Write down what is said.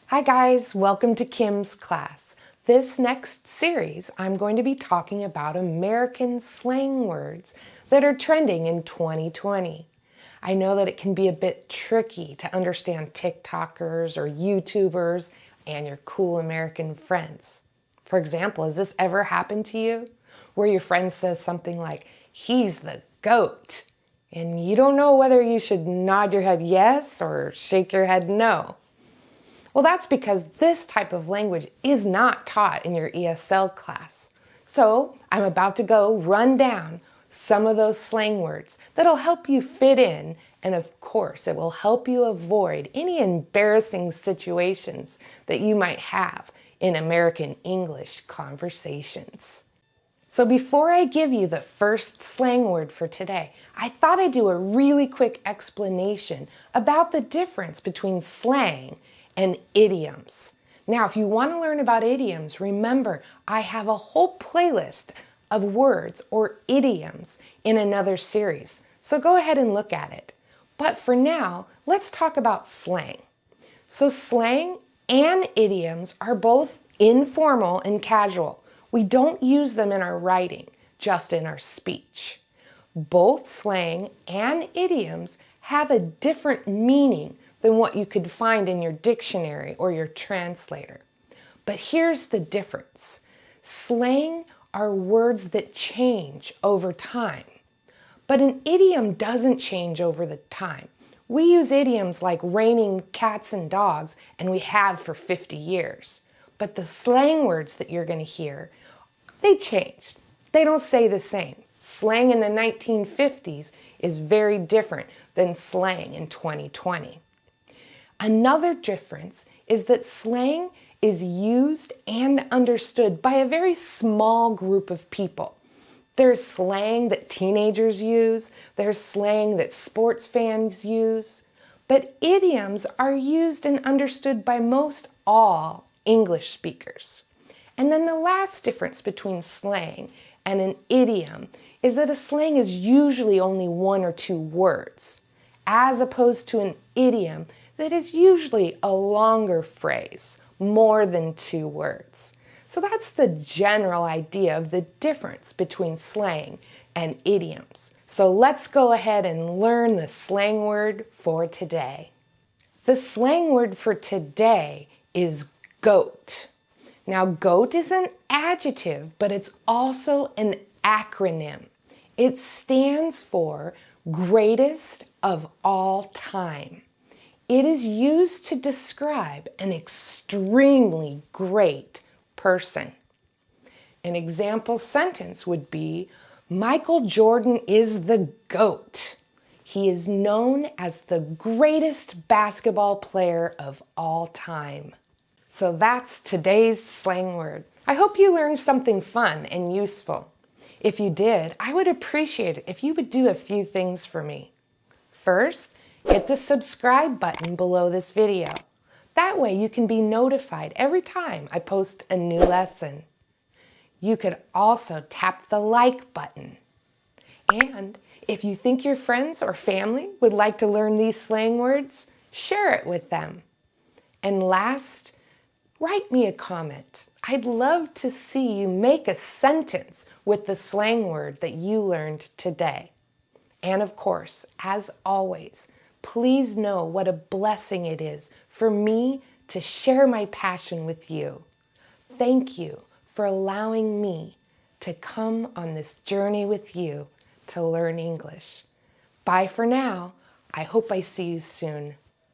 Hi guys, welcome to Kim's class. This next series, I'm going to be talking about American slang words that are trending in 2020. I know that it can be a bit tricky to understand TikTokers or YouTubers and your cool American friends. For example, has this ever happened to you? Where your friend says something like, "He's the GOAT," and you don't know whether you should nod your head yes or shake your head no. Well, that's because this type of language is not taught in your ESL class. So I'm about to go run down some of those slang words that'll help you fit in, and of course, it will help you avoid any embarrassing situations that you might have in American English conversations. So before I give you the first slang word for today, I thought I'd do a really quick explanation about the difference between slang and idioms. Now, if you want to learn about idioms, remember I have a whole playlist of words or idioms in another series. So go ahead and look at it. But for now, let's talk about slang. So slang and idioms are both informal and casual. We don't use them in our writing, just in our speech. Both slang and idioms have a different meaning than what you could find in your dictionary or your translator. But here's the difference. Slang are words that change over time, but an idiom doesn't change over the time. We use idioms like raining cats and dogs, and we have for 50 years. But the slang words that you're going to hear, they changed. They don't say the same. Slang in the 1950s is very different than slang in 2020. Another difference is that slang is used and understood by a very small group of people. There's slang that teenagers use, there's slang that sports fans use, but idioms are used and understood by most all English speakers. And then the last difference between slang and an idiom is that a slang is usually only one or two words, as opposed to an idiom that is usually a longer phrase, more than two words. So that's the general idea of the difference between slang and idioms. So let's go ahead and learn the slang word for today. The slang word for today is GOAT. Now, GOAT is an adjective, but it's also an acronym. It stands for greatest of all time. It is used to describe an extremely great person. An example sentence would be, Michael Jordan is the GOAT. He is known as the greatest basketball player of all time. So that's today's slang word. I hope you learned something fun and useful. If you did, I would appreciate it if you would do a few things for me. First, hit the subscribe button below this video. That way you can be notified every time I post a new lesson. You could also tap the like button. And if you think your friends or family would like to learn these slang words, share it with them. And last, write me a comment. I'd love to see you make a sentence with the slang word that you learned today. And of course, as always, please know what a blessing it is for me to share my passion with you. Thank you for allowing me to come on this journey with you to learn English. Bye for now. I hope I see you soon.